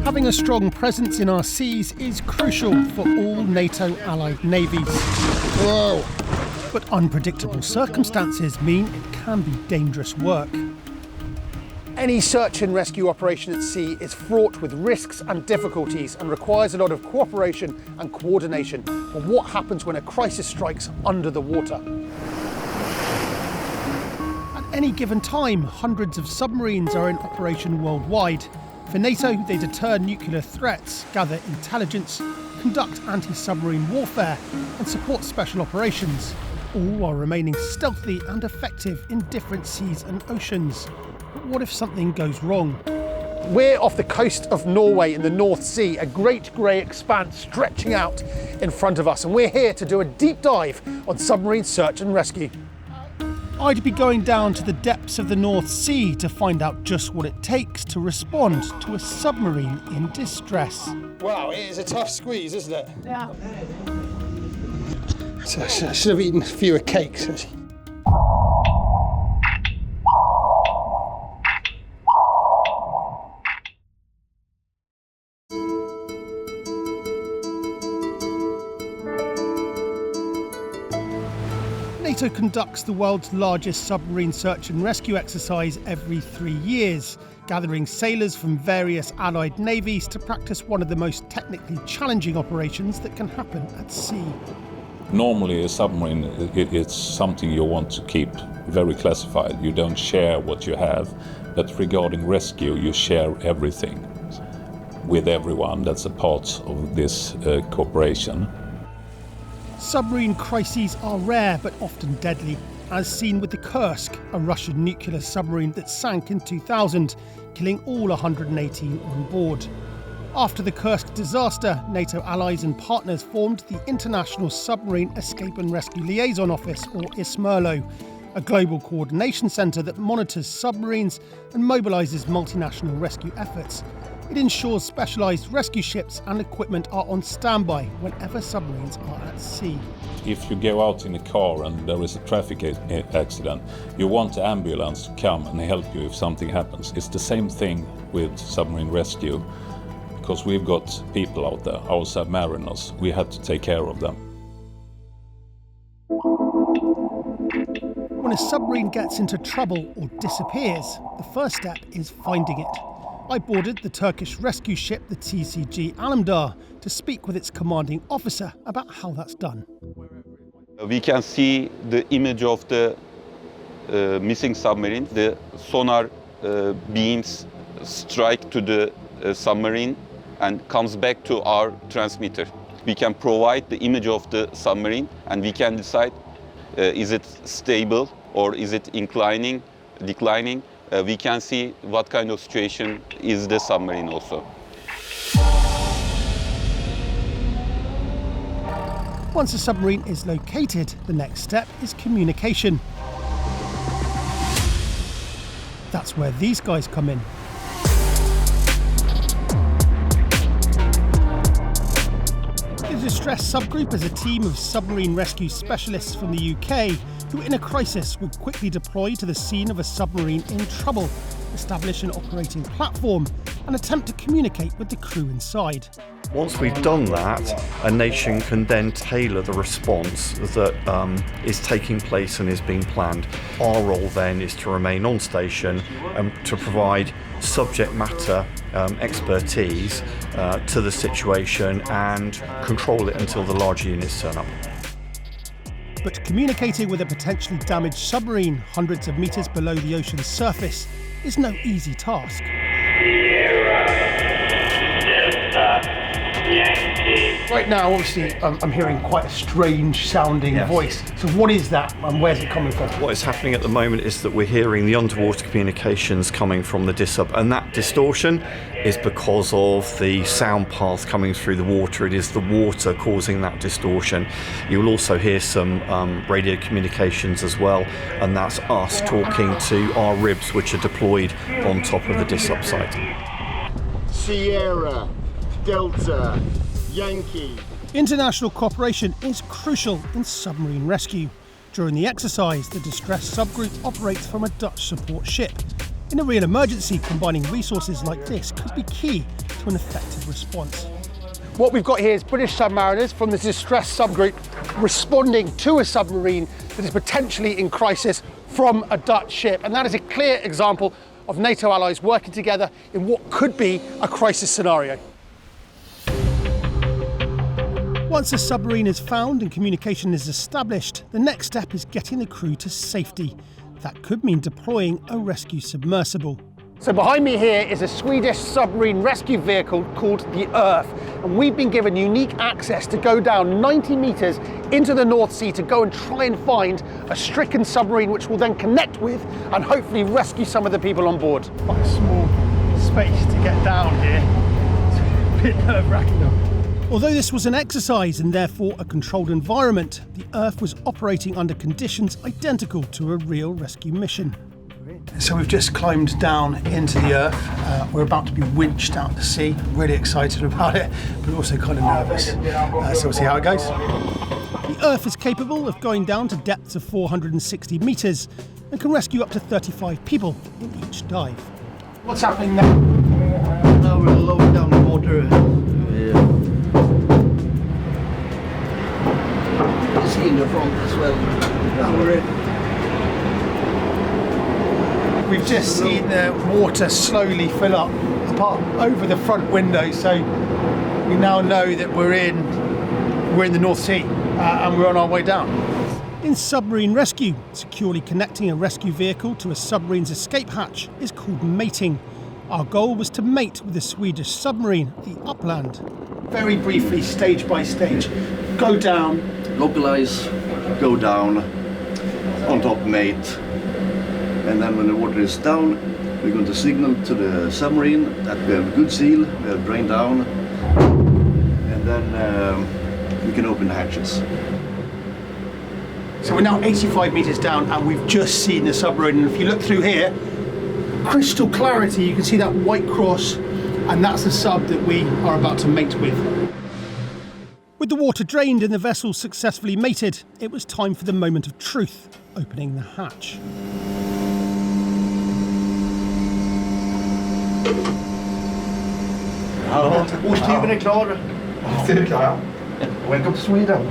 Having a strong presence in our seas is crucial for all NATO allied navies. Whoa! But unpredictable circumstances mean it can be dangerous work. Any search and rescue operation at sea is fraught with risks and difficulties and requires a lot of cooperation and coordination. But what happens when a crisis strikes under the water? At any given time, hundreds of submarines are in operation worldwide. For NATO, they deter nuclear threats, gather intelligence, conduct anti-submarine warfare and support special operations, all while remaining stealthy and effective in different seas and oceans. But what if something goes wrong? We're off the coast of Norway in the North Sea, a great grey expanse stretching out in front of us, and we're here to do a deep dive on submarine search and rescue. I'd be going down to the depths of the North Sea to find out just what it takes to respond to a submarine in distress. Wow, it is a tough squeeze, isn't it? Yeah. So I should have eaten fewer cakes. NATO conducts the world's largest submarine search and rescue exercise every 3 years, gathering sailors from various allied navies to practice one of the most technically challenging operations that can happen at sea. Normally a submarine, it's something you want to keep very classified. You don't share what you have, but regarding rescue, you share everything with everyone that's a part of this cooperation. Submarine crises are rare but often deadly, as seen with the Kursk, a Russian nuclear submarine that sank in 2000, killing all 118 on board. After the Kursk disaster, NATO allies and partners formed the International Submarine Escape and Rescue Liaison Office, or ISMERLO, a global coordination centre that monitors submarines and mobilises multinational rescue efforts. It ensures specialised rescue ships and equipment are on standby whenever submarines are at sea. If you go out in a car and there is a traffic accident, you want the ambulance to come and help you if something happens. It's the same thing with submarine rescue, because we've got people out there, our submariners. We have to take care of them. When a submarine gets into trouble or disappears, the first step is finding it. I boarded the Turkish rescue ship, the TCG Alemdar, to speak with its commanding officer about how that's done. We can see the image of the missing submarine. The sonar beams strike to the submarine and comes back to our transmitter. We can provide the image of the submarine and we can decide is it stable or is it declining. We can see what kind of situation is the submarine also. Once a submarine is located, the next step is communication. That's where these guys come in. The Distress Subgroup is a team of submarine rescue specialists from the UK who, in a crisis, would quickly deploy to the scene of a submarine in trouble, establish an operating platform, and attempt to communicate with the crew inside. Once we've done that, a nation can then tailor the response that is taking place and is being planned. Our role then is to remain on station and to provide subject matter expertise to the situation and control it until the larger units turn up. But communicating with a potentially damaged submarine hundreds of metres below the ocean's surface is no easy task. Right now, obviously, I'm hearing quite a strange sounding voice. So what is that and where's it coming from? What is happening at the moment is that we're hearing the underwater communications coming from the DISUB, and that distortion is because of the sound path coming through the water. It is the water causing that distortion. You will also hear some radio communications as well, and that's us talking to our ribs, which are deployed on top of the DISUB site. Sierra, Delta, Yankee. International cooperation is crucial in submarine rescue. During the exercise, the Distress Subgroup operates from a Dutch support ship. In a real emergency, combining resources like this could be key to an effective response. What we've got here is British submariners from the distress subgroup responding to a submarine that is potentially in crisis from a Dutch ship. And that is a clear example of NATO allies working together in what could be a crisis scenario. Once a submarine is found and communication is established, the next step is getting the crew to safety. That could mean deploying a rescue submersible. So behind me here is a Swedish submarine rescue vehicle called the Earth. And we've been given unique access to go down 90 metres into the North Sea to go and try and find a stricken submarine which will then connect with and hopefully rescue some of the people on board. Quite a small space to get down here. It's a bit nerve-wracking though. Although this was an exercise and therefore a controlled environment, the Earth was operating under conditions identical to a real rescue mission. So we've just climbed down into the Earth. We're about to be winched out to sea. Really excited about it, but also kind of nervous. So we'll see how it goes. The Earth is capable of going down to depths of 460 metres and can rescue up to 35 people in each dive. What's happening now? Now we're lowering down the water. See in the front as well. Now we're in. We've just seen the water slowly fill up over the front window, so we now know that we're in the North Sea and we're on our way down. In submarine rescue, securely connecting a rescue vehicle to a submarine's escape hatch is called mating. Our goal was to mate with the Swedish submarine, the Upland. Very briefly, stage by stage, go down. Localize, go down, on top mate, and then when the water is down, we're going to signal to the submarine that we have a good seal, we have drained down, and then we can open the hatches. So we're now 85 metres down and we've just seen the submarine, and if you look through here, crystal clarity, you can see that white cross, and that's the sub that we are about to mate with. With the water drained and the vessel successfully mated, it was time for the moment of truth, opening the hatch. Osthyveln är klar. Welcome to Sweden.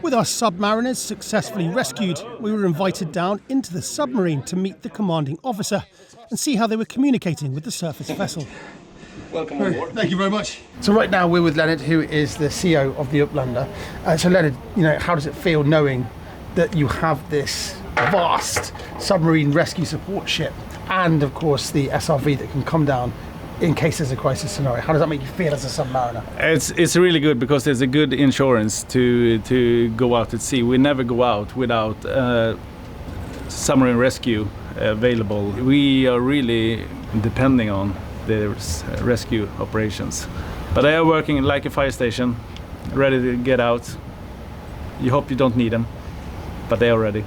With our submariners successfully rescued, we were invited down into the submarine to meet the commanding officer and see how they were communicating with the surface vessel. Welcome on board. Thank you very much. So right now we're with Leonard, who is the CEO of the Uplander. So Leonard, how does it feel knowing that you have this vast submarine rescue support ship and of course the SRV that can come down in case there's a crisis scenario? How does that make you feel as a submariner? It's really good because there's a good insurance to go out at sea. We never go out without submarine rescue available. We are really depending on the rescue operations. But they are working like a fire station, ready to get out. You hope you don't need them, but they are ready.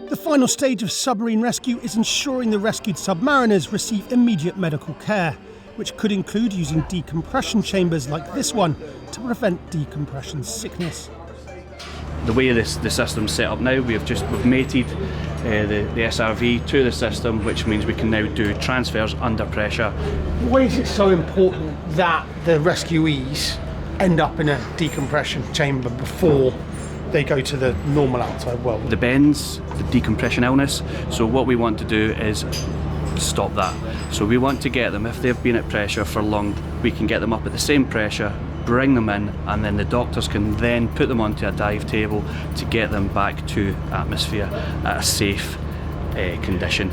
The final stage of submarine rescue is ensuring the rescued submariners receive immediate medical care, which could include using decompression chambers like this one to prevent decompression sickness. The way the system's set up now, we've mated the SRV to the system, which means we can now do transfers under pressure. Why is it so important that the rescuees end up in a decompression chamber before they go to the normal outside world? The bends, the decompression illness, so what we want to do is stop that. So we want to get them, if they've been at pressure for long, we can get them up at the same pressure, bring them in, and then the doctors can then put them onto a dive table to get them back to atmosphere at a safe condition.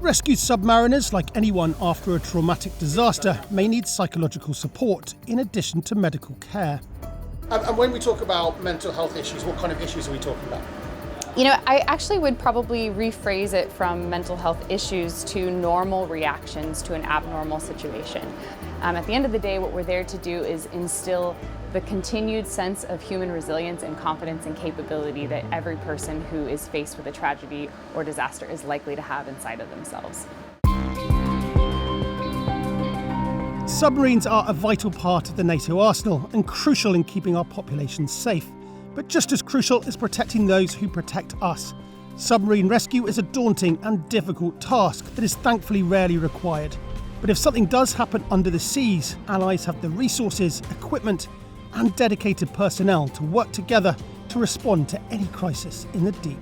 Rescued submariners, like anyone after a traumatic disaster, may need psychological support in addition to medical care. And when we talk about mental health issues, what kind of issues are we talking about? I actually would probably rephrase it from mental health issues to normal reactions to an abnormal situation. At the end of the day, what we're there to do is instill the continued sense of human resilience and confidence and capability that every person who is faced with a tragedy or disaster is likely to have inside of themselves. Submarines are a vital part of the NATO arsenal and crucial in keeping our populations safe. But just as crucial is protecting those who protect us. Submarine rescue is a daunting and difficult task that is thankfully rarely required. But if something does happen under the seas, allies have the resources, equipment, and dedicated personnel to work together to respond to any crisis in the deep.